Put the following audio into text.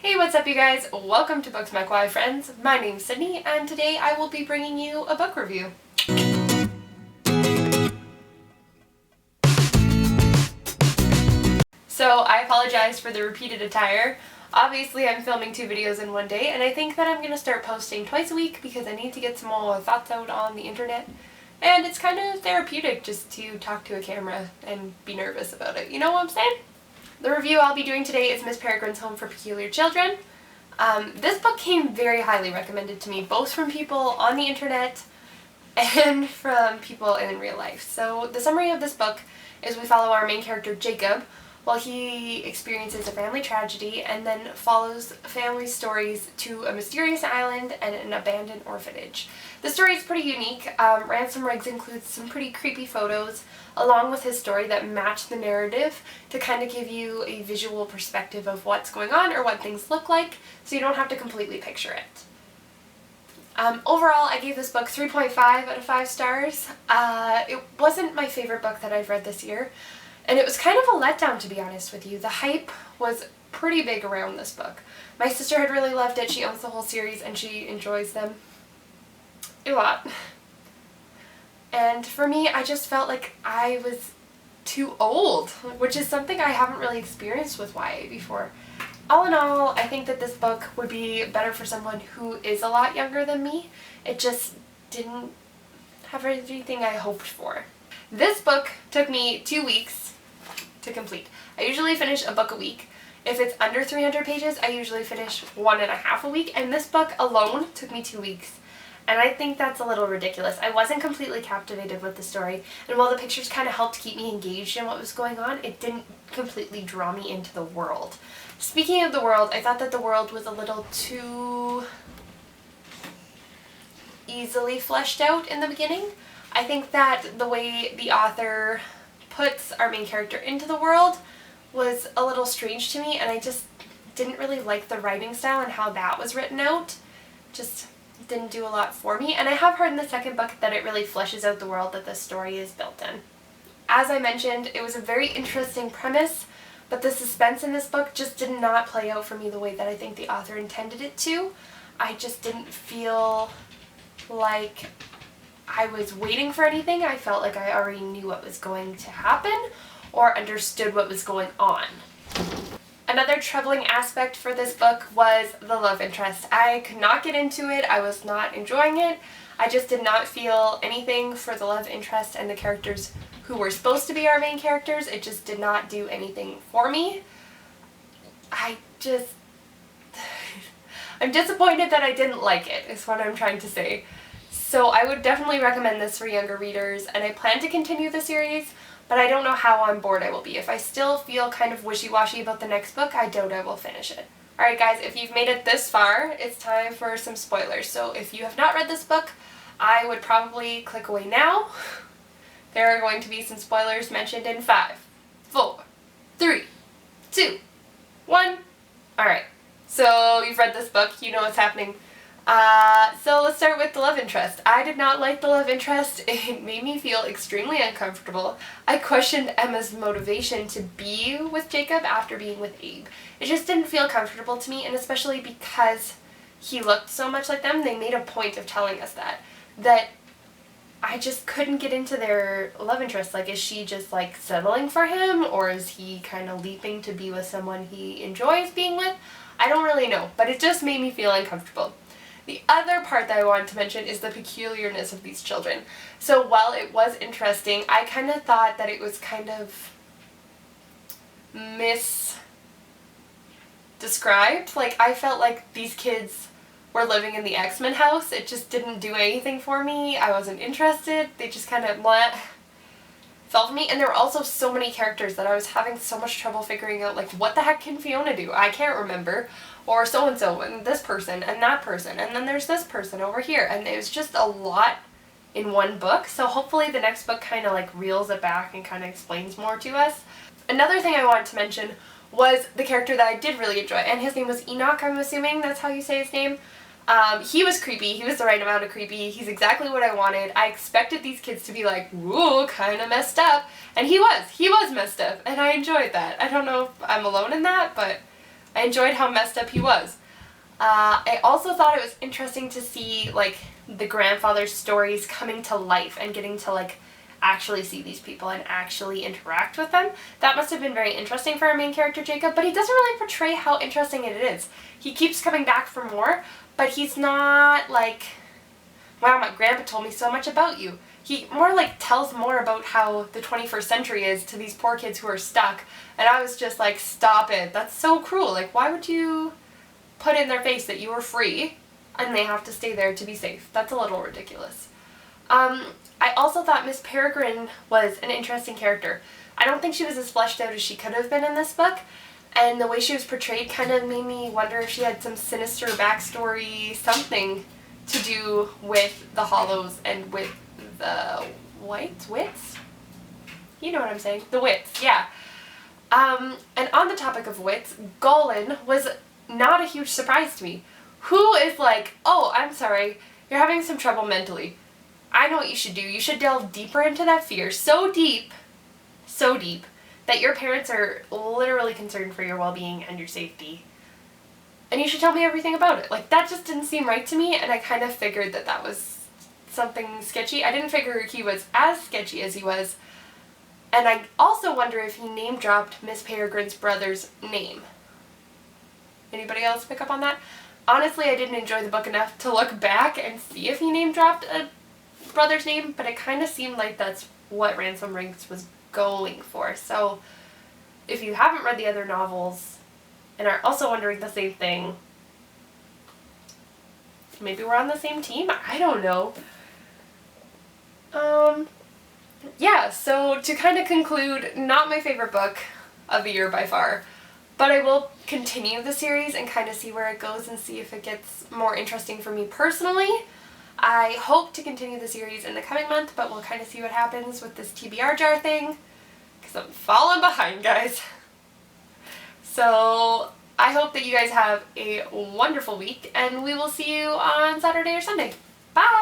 Hey, what's up you guys? Welcome to Books Mac Y Friends. My name's Sidney and today I will be bringing you a book review. So I apologize for the repeated attire. Obviously I'm filming 2 videos in one day and I think that I'm going to start posting twice a week because I need to get some more thoughts out on the internet. And it's kind of therapeutic just to talk to a camera and be nervous about it. You know what I'm saying? The review I'll be doing today is Miss Peregrine's Home for Peculiar Children. This book came very highly recommended to me, both from people on the internet and from people in real life. So the summary of this book is we follow our main character Jacob while he experiences a family tragedy and then follows family stories to a mysterious island and an abandoned orphanage. The story is pretty unique. Ransom Riggs includes some pretty creepy photos along with his story that match the narrative to kind of give you a visual perspective of what's going on or what things look like so you don't have to completely picture it. Overall, I gave this book 3.5 out of 5 stars. It wasn't my favorite book that I've read this year, and it was kind of a letdown, to be honest with you. The hype was pretty big around this book. My sister had really loved it. She owns the whole series and she enjoys them a lot. And for me, I just felt like I was too old, which is something I haven't really experienced with YA before. All in all, I think that this book would be better for someone who is a lot younger than me. It just didn't have everything I hoped for. This book took me 2 weeks to complete. I usually finish a book a week. If it's under 300 pages, I usually finish 1.5 a week, and this book alone took me 2 weeks. And I think that's a little ridiculous. I wasn't completely captivated with the story, and while the pictures kind of helped keep me engaged in what was going on, it didn't completely draw me into the world. Speaking of the world, I thought that the world was a little too easily fleshed out in the beginning. I think that the way the author puts our main character into the world was a little strange to me, and I just didn't really like the writing style and how that was written out. Just didn't do a lot for me, and I have heard in the second book that it really fleshes out the world that this story is built in. As I mentioned, it was a very interesting premise, but the suspense in this book just did not play out for me the way that I think the author intended it to. I just didn't feel like I was waiting for anything. I felt like I already knew what was going to happen or understood what was going on. Another troubling aspect for this book was the love interest. I could not get into it. I was not enjoying it. I just did not feel anything for the love interest and the characters who were supposed to be our main characters. It just did not do anything for me. I'm disappointed that I didn't like it, is what I'm trying to say. So I would definitely recommend this for younger readers, and I plan to continue the series, but I don't know how on board I will be. If I still feel kind of wishy-washy about the next book, I doubt I will finish it. Alright guys, if you've made it this far, it's time for some spoilers. So if you have not read this book, I would probably click away now. There are going to be some spoilers mentioned in 5, 4, 3, 2, 1. Alright, so you've read this book, you know what's happening. So let's start with the love interest. I did not like the love interest. It made me feel extremely uncomfortable. I questioned Emma's motivation to be with Jacob after being with Abe. It just didn't feel comfortable to me, and especially because he looked so much like them, they made a point of telling us that I just couldn't get into their love interest. Like, is she just like settling for him, or is he kind of leaping to be with someone he enjoys being with? I don't really know, but it just made me feel uncomfortable. The other part that I wanted to mention is the peculiarness of these children. So while it was interesting, I kind of thought that it was kind of misdescribed. Like, I felt like these kids were living in the X-Men house. It just didn't do anything for me. I wasn't interested. They just kind of fell for me. And there were also so many characters that I was having so much trouble figuring out, like, what the heck can Fiona do? I can't remember. Or so-and-so, and this person, and that person, and then there's this person over here. And it was just a lot in one book, so hopefully the next book kind of like reels it back and kind of explains more to us. Another thing I wanted to mention was the character that I did really enjoy, and his name was Enoch, I'm assuming that's how you say his name. He was creepy. He was the right amount of creepy. He's exactly what I wanted. I expected these kids to be like, woo, kind of messed up, and he was messed up, and I enjoyed that. I don't know if I'm alone in that, but I enjoyed how messed up he was. I also thought it was interesting to see, like, the grandfather's stories coming to life and getting to, like, actually see these people and actually interact with them. That must have been very interesting for our main character, Jacob, but he doesn't really portray how interesting it is. He keeps coming back for more, but he's not like, wow, my grandpa told me so much about you. He more like tells more about how the 21st century is to these poor kids who are stuck, and I was just like, stop it, that's so cruel. Like, why would you put in their face that you are free and they have to stay there to be safe? That's a little ridiculous. I also thought Miss Peregrine was an interesting character. I don't think she was as fleshed out as she could have been in this book, and the way she was portrayed kind of made me wonder if she had some sinister backstory, something to do with the Hollows and with the Wits? You know what I'm saying. The Wits, yeah. And on the topic of Wits, Golan was not a huge surprise to me. Who is like, oh, I'm sorry, you're having some trouble mentally. I know what you should do. You should delve deeper into that fear. So deep, that your parents are literally concerned for your well-being and your safety. And you should tell me everything about it. Like, that just didn't seem right to me, and I kind of figured that that was something sketchy. I didn't figure he was as sketchy as he was. And I also wonder if he name-dropped Miss Peregrine's brother's name. Anybody else pick up on that? Honestly, I didn't enjoy the book enough to look back and see if he name-dropped a brother's name, but it kind of seemed like that's what Ransom Riggs was going for. So if you haven't read the other novels and are also wondering the same thing, maybe we're on the same team? I don't know. Yeah, so to kind of conclude, not my favorite book of the year by far, but I will continue the series and kind of see where it goes and see if it gets more interesting for me personally. I hope to continue the series in the coming month, but we'll kind of see what happens with this TBR jar thing, because I'm falling behind, guys. So I hope that you guys have a wonderful week, and we will see you on Saturday or Sunday. Bye!